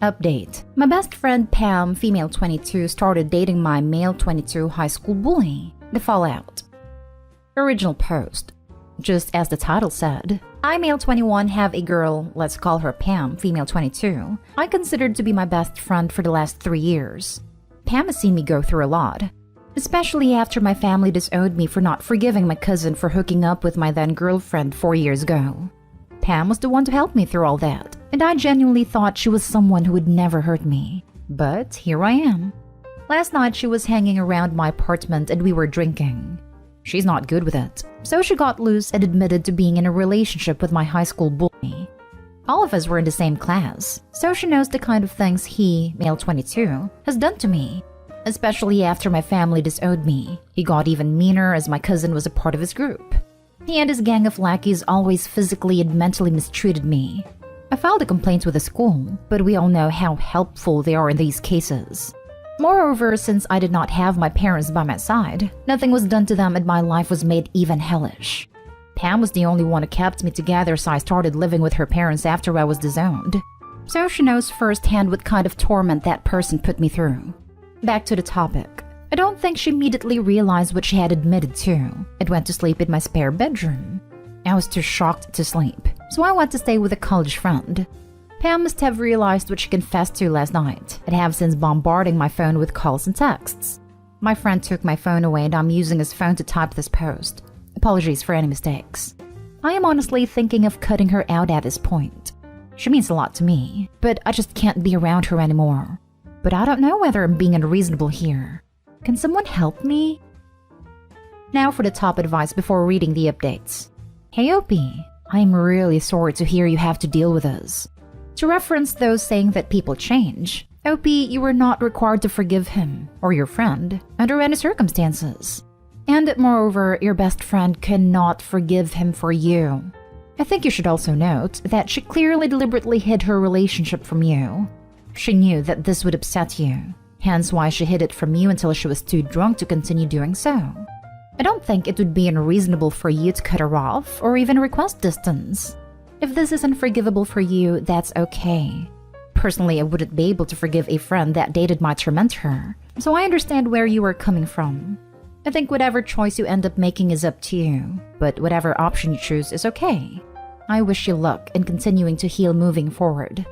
Update. My best friend Pam, female 22, started dating my male 22 high school bully. The fallout. Original post. Just as the title said, I, male 21, have a girl, let's call her Pam, female 22, I considered to be my best friend for the last 3 years. Pam has seen me go through a lot, especially after my family disowned me for not forgiving my cousin for hooking up with my then girlfriend 4 years ago. Pam was the one to help me through all that, and I genuinely thought she was someone who would never hurt me. But here I am. Last night she was hanging around my apartment and we were drinking. She's not good with it, so she got loose and admitted to being in a relationship with my high school bully. All of us were in the same class, so she knows the kind of things he, male 22, has done to me. Especially after my family disowned me. He got even meaner as my cousin was a part of his group. He and his gang of lackeys always physically and mentally mistreated me. I filed a complaint with the school, but we all know how helpful they are in these cases. Moreover, since I did not have my parents by my side, nothing was done to them and my life was made even hellish. Pam was the only one who kept me together, so I started living with her parents after I was disowned. So she knows firsthand what kind of torment that person put me through. Back to the topic. I don't think she immediately realized what she had admitted to and went to sleep in my spare bedroom. I was too shocked to sleep, so I went to stay with a college friend. Pam must have realized what she confessed to last night and have since bombarding my phone with calls and texts. My friend took my phone away and I'm using his phone to type this post. Apologies for any mistakes. I am honestly thinking of cutting her out at this point. She means a lot to me, but I just can't be around her anymore. But I don't know whether I'm being unreasonable here. Can someone help me? Now for the top advice before reading the updates. Hey Opie, I'm really sorry to hear you have to deal with us. To reference those saying that people change, Opie, you were not required to forgive him, or your friend, under any circumstances. And moreover, your best friend cannot forgive him for you. I think you should also note that she clearly deliberately hid her relationship from you. She knew that this would upset you, hence why she hid it from you until she was too drunk to continue doing so. I don't think it would be unreasonable for you to cut her off or even request distance. If this is unforgivable for you, that's okay. Personally, I wouldn't be able to forgive a friend that dated my tormentor, so I understand where you are coming from. I think whatever choice you end up making is up to you, but whatever option you choose is okay. I wish you luck in continuing to heal moving forward.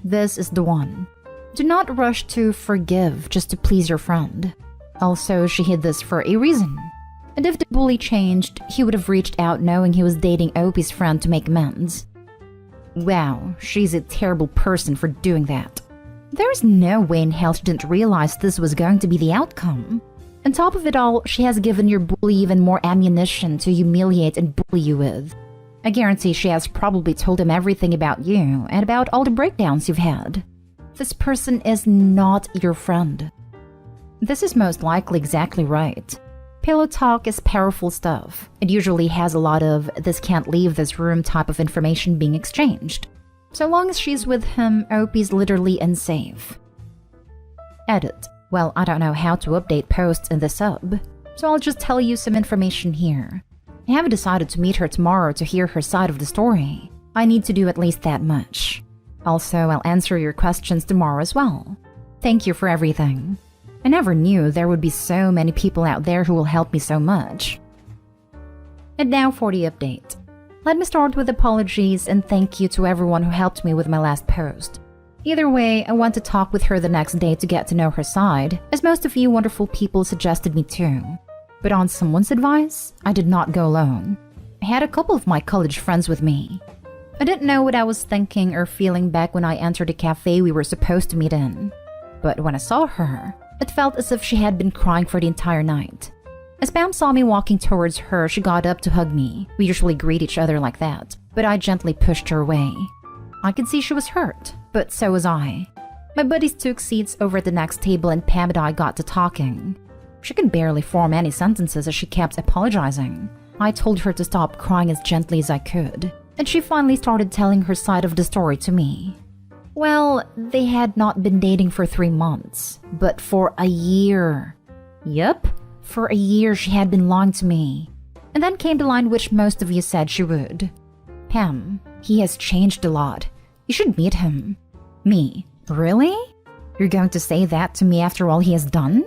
This is the one. Do not rush to forgive just to please your friend. Also, she hid this for a reason. And if the bully changed, he would have reached out knowing he was dating Opie's friend to make amends. Wow, she's a terrible person for doing that. There's no way in hell she didn't realize this was going to be the outcome. On top of it all, she has given your bully even more ammunition to humiliate and bully you with. I guarantee she has probably told him everything about you and about all the breakdowns you've had. This person is not your friend. This is most likely exactly right. Pillow talk is powerful stuff. It usually has a lot of this can't leave this room type of information being exchanged. So long as she's with him, Opie's literally unsafe. Edit. Well, I don't know how to update posts in the sub, so I'll just tell you some information here. I haven't decided to meet her tomorrow to hear her side of the story. I need to do at least that much. Also, I'll answer your questions tomorrow as well. Thank you for everything. I never knew there would be so many people out there who will help me so much. And now for the update. Let me start with apologies and thank you to everyone who helped me with my last post. Either way, I want to talk with her the next day to get to know her side, as most of you wonderful people suggested me to. But on someone's advice, I did not go alone. I had a couple of my college friends with me. I didn't know what I was thinking or feeling back when I entered the cafe we were supposed to meet in. But when I saw her, it felt as if she had been crying for the entire night. As Pam saw me walking towards her, she got up to hug me. We usually greet each other like that, but I gently pushed her away. I could see she was hurt, but so was I. My buddies took seats over at the next table and Pam and I got to talking. She could barely form any sentences as she kept apologizing. I told her to stop crying as gently as I could, and she finally started telling her side of the story to me. Well, they had not been dating for 3 months, but for a year. Yup, for a year she had been lying to me. And then came the line which most of you said she would. Pam, he has changed a lot. You should meet him. Me, Really? You're going to say that to me after all he has done?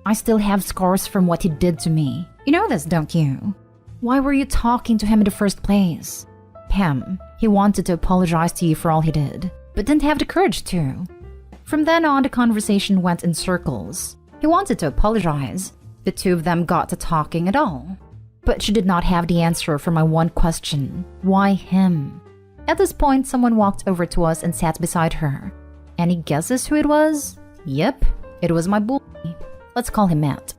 I still have scars from what he did to me. You know this, don't you? Why were you talking to him in the first place? Pam, he wanted to apologize to you for all he did, but didn't have the courage to. From then on, the conversation went in circles. He wanted to apologize. The two of them got to talking at all. But she did not have the answer for my one question. Why him? At this point, someone walked over to us and sat beside her. Any guesses who it was? Yep, it was my bully. Let's call him Matt.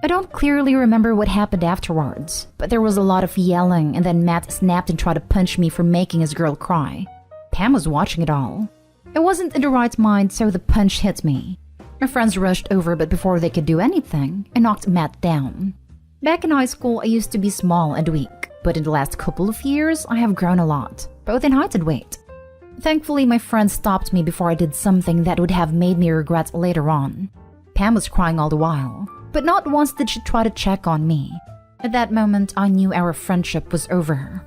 I don't clearly remember what happened afterwards, but there was a lot of yelling and then Matt snapped and tried to punch me for making his girl cry. Pam was watching it all. I wasn't in the right mind, so the punch hit me. My friends rushed over, but before they could do anything, I knocked Matt down. Back in high school, I used to be small and weak, but in the last couple of years, I have grown a lot, both in height and weight. Thankfully, my friends stopped me before I did something that would have made me regret later on. Pam was crying all the while, but not once did she try to check on me. At that moment, I knew our friendship was over.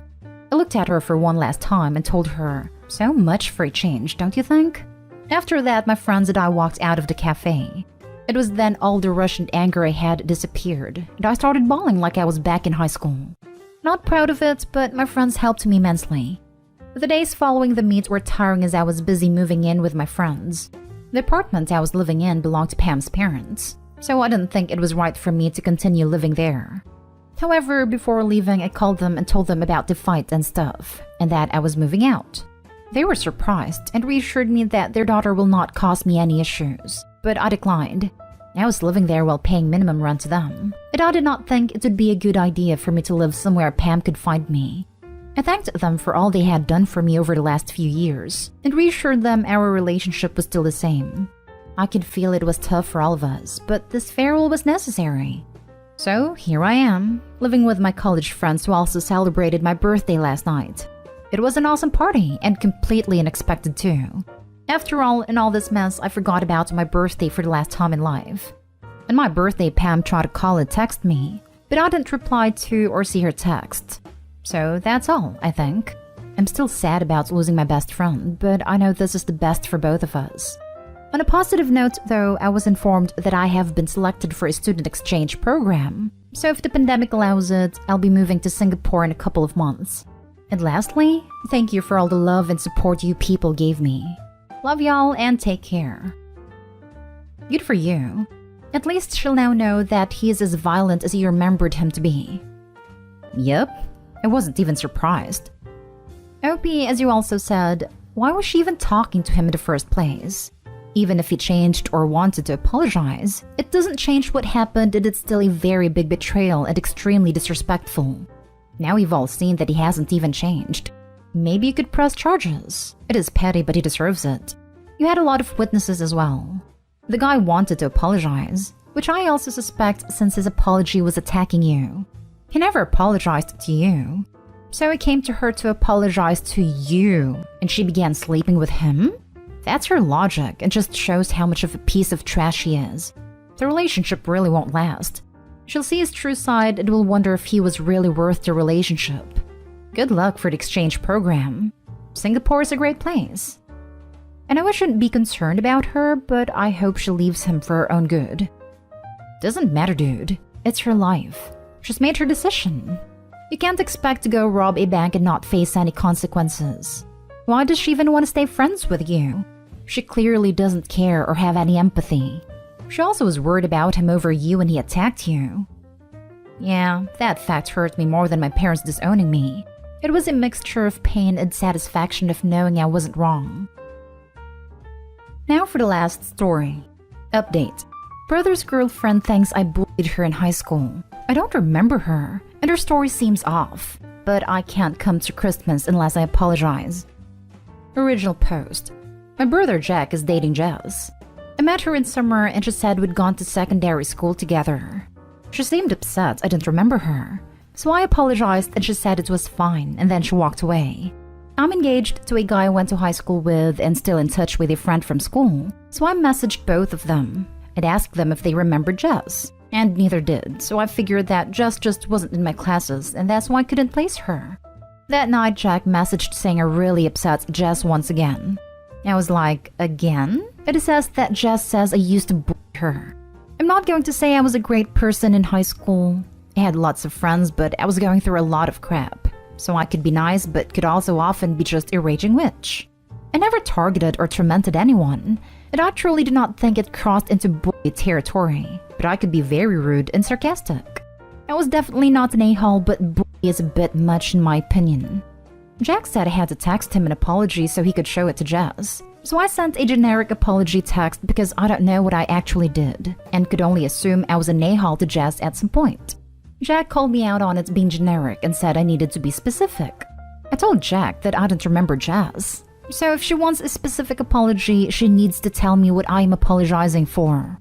I looked at her for one last time and told her, "So much for a change, don't you think?" After that, my friends and I walked out of the cafe. It was then all the rush and anger I had disappeared, and I started bawling like I was back in high school. Not proud of it, but my friends helped me immensely. The days following the meet were tiring as I was busy moving in with my friends. The apartment I was living in belonged to Pam's parents, so I didn't think it was right for me to continue living there. However, before leaving, I called them and told them about the fight and stuff, and that I was moving out. They were surprised and reassured me that their daughter will not cause me any issues, but I declined. I was living there while paying minimum rent to them, and I did not think it would be a good idea for me to live somewhere Pam could find me. I thanked them for all they had done for me over the last few years, and reassured them our relationship was still the same. I could feel it was tough for all of us, but this farewell was necessary. So here I am, living with my college friends who also celebrated my birthday last night. It was an awesome party, and completely unexpected too. After all, in all this mess, I forgot about my birthday for the last time in life. On my birthday, Pam tried to call and text me, but I didn't reply to or see her text. So that's all, I think. I'm still sad about losing my best friend, but I know this is the best for both of us. On a positive note, though, I was informed that I have been selected for a student exchange program. So if the pandemic allows it, I'll be moving to Singapore in a couple of months. And lastly, thank you for all the love and support you people gave me. Love y'all and take care. Good for you. At least she'll now know that he is as violent as you remembered him to be. Yep, I wasn't even surprised. OP, as you also said, why was she even talking to him in the first place? Even if he changed or wanted to apologize, it doesn't change what happened, and it's still a very big betrayal and extremely disrespectful. Now we've all seen that he hasn't even changed. Maybe you could press charges. It is petty, but he deserves it. You had a lot of witnesses as well. The guy wanted to apologize, which I also suspect since his apology was attacking you. He never apologized to you. So it came to her to apologize to you, and she began sleeping with him? That's her logic, and just shows how much of a piece of trash he is. The relationship really won't last. She'll see his true side and will wonder if he was really worth the relationship. Good luck for the exchange program. Singapore is a great place. I know I shouldn't be concerned about her, but I hope she leaves him for her own good. Doesn't matter, dude. It's her life. She's made her decision. You can't expect to go rob a bank and not face any consequences. Why does she even want to stay friends with you? She clearly doesn't care or have any empathy. She also was worried about him over you when he attacked you. Yeah, that fact hurt me more than my parents disowning me. It was a mixture of pain and satisfaction of knowing I wasn't wrong. Now for the last story. Update. Brother's girlfriend thinks I bullied her in high school. I don't remember her, and her story seems off, but I can't come to Christmas unless I apologize. Original post. My brother Jack is dating Jess. I met her in summer and she said we'd gone to secondary school together. She seemed upset I didn't remember her, so I apologized and she said it was fine, and then she walked away. I'm engaged to a guy I went to high school with and still in touch with a friend from school, so I messaged both of them and asked them if they remembered Jess, and neither did, so I figured that Jess just wasn't in my classes and that's why I couldn't place her. That night, Jack messaged saying I really upset Jess once again. I was like, again? It says that Jess says I used to bully her. I'm not going to say I was a great person in high school. I had lots of friends, but I was going through a lot of crap. So I could be nice, but could also often be just a raging witch. I never targeted or tormented anyone, and I truly do not think it crossed into bully territory, but I could be very rude and sarcastic. I was definitely not an a-hole, but bully is a bit much in my opinion. Jack said I had to text him an apology so he could show it to Jess. So I sent a generic apology text because I don't know what I actually did, and could only assume I was an a-hole to Jess at some point. Jack called me out on it being generic and said I needed to be specific. I told Jack that I didn't remember Jess. So if she wants a specific apology, she needs to tell me what I am apologizing for.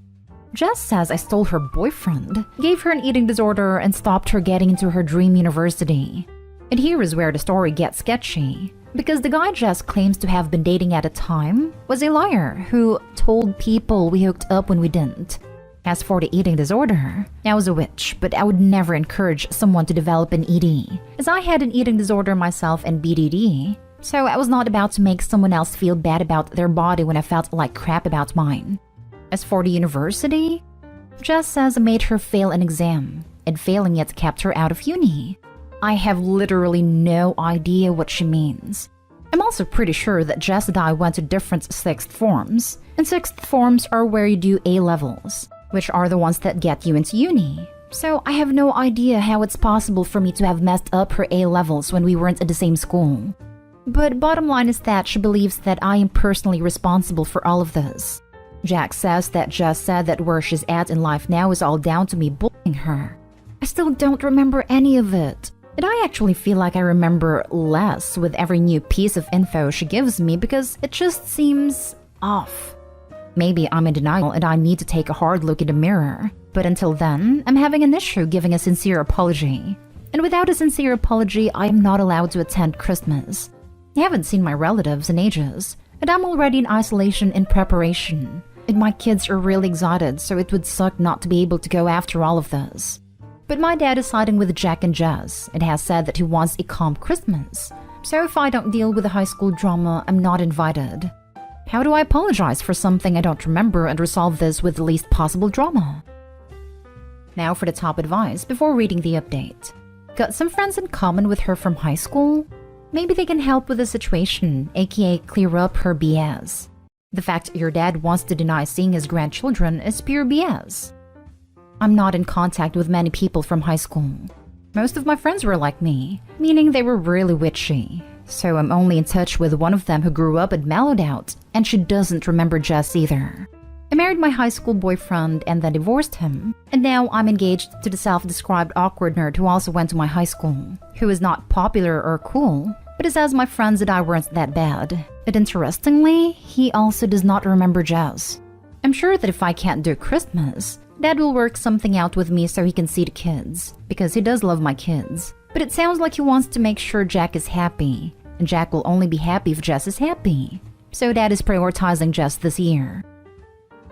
Jess says I stole her boyfriend, gave her an eating disorder, and stopped her getting into her dream university. And here is where the story gets sketchy, because the guy Jess claims to have been dating at the time was a liar who told people we hooked up when we didn't. As for the eating disorder, I was a witch, but I would never encourage someone to develop an ED, as I had an eating disorder myself and BDD. So I was not about to make someone else feel bad about their body when I felt like crap about mine. As for the university, Jess says I made her fail an exam, and failing it kept her out of uni. I have literally no idea what she means. I'm also pretty sure that Jess and I went to different sixth forms, and sixth forms are where you do A-levels, which are the ones that get you into uni. So I have no idea how it's possible for me to have messed up her A-levels when we weren't at the same school. But bottom line is that she believes that I am personally responsible for all of this. Jack says that Jess said that where she's at in life now is all down to me bullying her. I still don't remember any of it. And I actually feel like I remember less with every new piece of info she gives me because it just seems off. Maybe I'm in denial and I need to take a hard look in the mirror. But until then, I'm having an issue giving a sincere apology. And without a sincere apology, I am not allowed to attend Christmas. I haven't seen my relatives in ages, and I'm already in isolation in preparation. And my kids are really excited, so it would suck not to be able to go after all of this. But my dad is siding with Jack and Jess and has said that he wants a calm Christmas. So if I don't deal with the high school drama, I'm not invited. How do I apologize for something I don't remember and resolve this with the least possible drama? Now for the top advice before reading the update. Got some friends in common with her from high school? Maybe they can help with the situation, aka clear up her BS. The fact your dad wants to deny seeing his grandchildren is pure BS. I'm not in contact with many people from high school. Most of my friends were like me, meaning they were really witchy. So I'm only in touch with one of them who grew up and mellowed out, and she doesn't remember Jess either. I married my high school boyfriend and then divorced him, and now I'm engaged to the self-described awkward nerd who also went to my high school, who is not popular or cool, but he says my friends and I weren't that bad. But interestingly, he also does not remember Jess. I'm sure that if I can't do Christmas, Dad will work something out with me so he can see the kids, because he does love my kids. But it sounds like he wants to make sure Jack is happy, and Jack will only be happy if Jess is happy. So Dad is prioritizing Jess this year.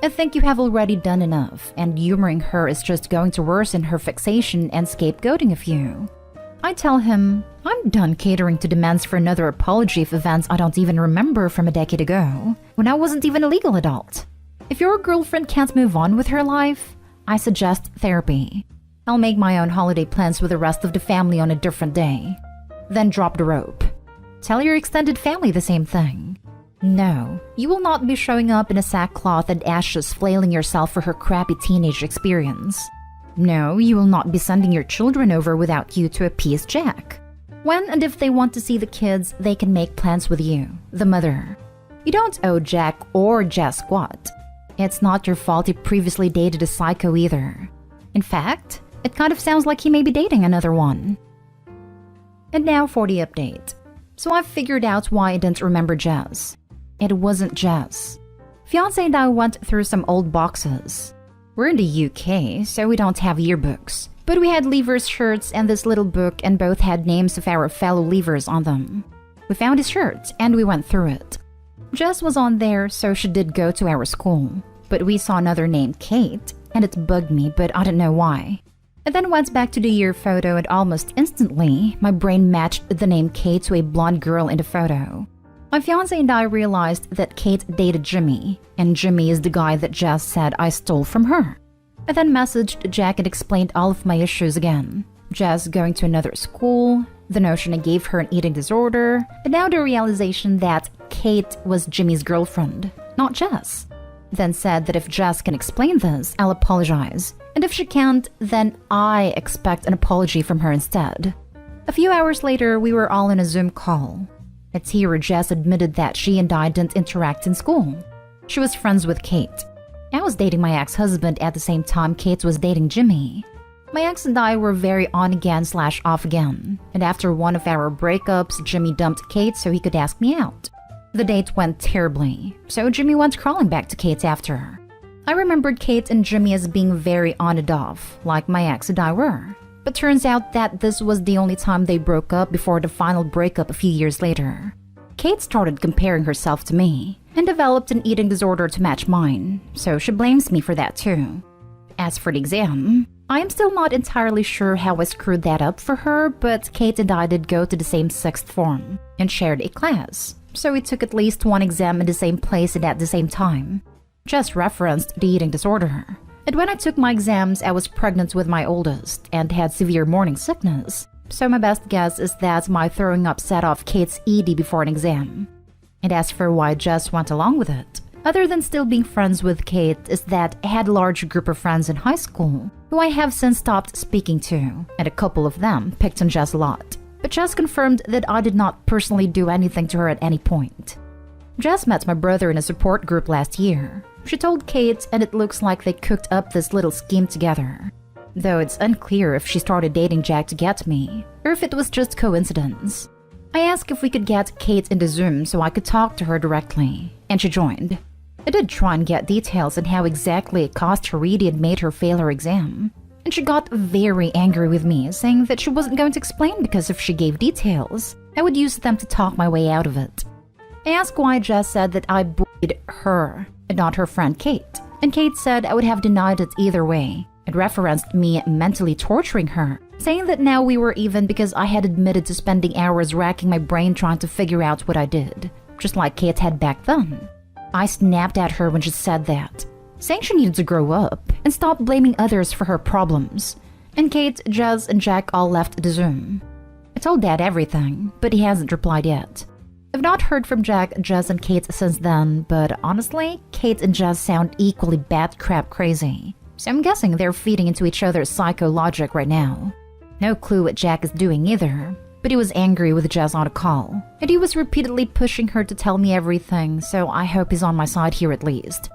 I think you have already done enough, and humoring her is just going to worsen her fixation and scapegoating of you. I tell him, I'm done catering to demands for another apology of events I don't even remember from a decade ago, when I wasn't even a legal adult. If your girlfriend can't move on with her life, I suggest therapy. I'll make my own holiday plans with the rest of the family on a different day. Then drop the rope. Tell your extended family the same thing. No, you will not be showing up in a sackcloth and ashes flailing yourself for her crappy teenage experience. No, you will not be sending your children over without you to appease Jack. When and if they want to see the kids, they can make plans with you, the mother. You don't owe Jack or Jess squat. It's not your fault he previously dated a psycho either. In fact, it kind of sounds like he may be dating another one. And now for the update. So I've figured out why I didn't remember Jess. It wasn't Jess. Fiance and I went through some old boxes. We're in the UK, so we don't have yearbooks. But we had Leavers shirts and this little book, and both had names of our fellow Leavers on them. We found his shirt, and we went through it. Jess was on there, so she did go to our school. But we saw another named Kate, and it bugged me, but I don't know why. I then went back to the year photo, and almost instantly, my brain matched the name Kate to a blonde girl in the photo. My fiancé and I realized that Kate dated Jimmy, and Jimmy is the guy that Jess said I stole from her. I then messaged Jack and explained all of my issues again. Jess going to another school, the notion I gave her an eating disorder, and now the realization that Kate was Jimmy's girlfriend, not Jess. Then said that if Jess can explain this, I'll apologize, and if she can't, then I expect an apology from her instead. A few hours later, we were all in a Zoom call. It's here where Jess admitted that she and I didn't interact in school. She was friends with Kate. I was dating my ex-husband at the same time Kate was dating Jimmy. My ex and I were very on-again/off again, and after one of our breakups, Jimmy dumped Kate so he could ask me out. The date went terribly, so Jimmy went crawling back to Kate after her. I remembered Kate and Jimmy as being very on and off, like my ex and I were. But turns out that this was the only time they broke up before the final breakup a few years later. Kate started comparing herself to me and developed an eating disorder to match mine, so she blames me for that too. As for the exam, I am still not entirely sure how I screwed that up for her, but Kate and I did go to the same sixth form and shared a class, so we took at least one exam in the same place and at the same time. Just referenced the eating disorder. And when I took my exams, I was pregnant with my oldest and had severe morning sickness. So my best guess is that my throwing up set off Kate's ED before an exam. And as for why Jess went along with it, other than still being friends with Kate, is that I had a large group of friends in high school who I have since stopped speaking to, and a couple of them picked on Jess a lot. But Jess confirmed that I did not personally do anything to her at any point. Jess met my brother in a support group last year. She told Kate, and it looks like they cooked up this little scheme together. Though it's unclear if she started dating Jack to get me, or if it was just coincidence. I asked if we could get Kate into Zoom so I could talk to her directly, and she joined. I did try and get details on how exactly it cost her Reedy and made her fail her exam. And she got very angry with me, saying that she wasn't going to explain because if she gave details, I would use them to talk my way out of it. I asked why Jess said that I bullied her and not her friend Kate, and Kate said I would have denied it either way, and referenced me mentally torturing her, saying that now we were even because I had admitted to spending hours racking my brain trying to figure out what I did, just like Kate had back then. I snapped at her when she said that, saying she needed to grow up and stop blaming others for her problems, and Kate, Jess, and Jack all left the Zoom. I told Dad everything, but he hasn't replied yet. I've not heard from Jack, Jess, and Kate since then, but honestly, Kate and Jess sound equally bat crap crazy. So I'm guessing they're feeding into each other's psycho logic right now. No clue what Jack is doing either, but he was angry with Jess on a call, and he was repeatedly pushing her to tell me everything, so I hope he's on my side here at least.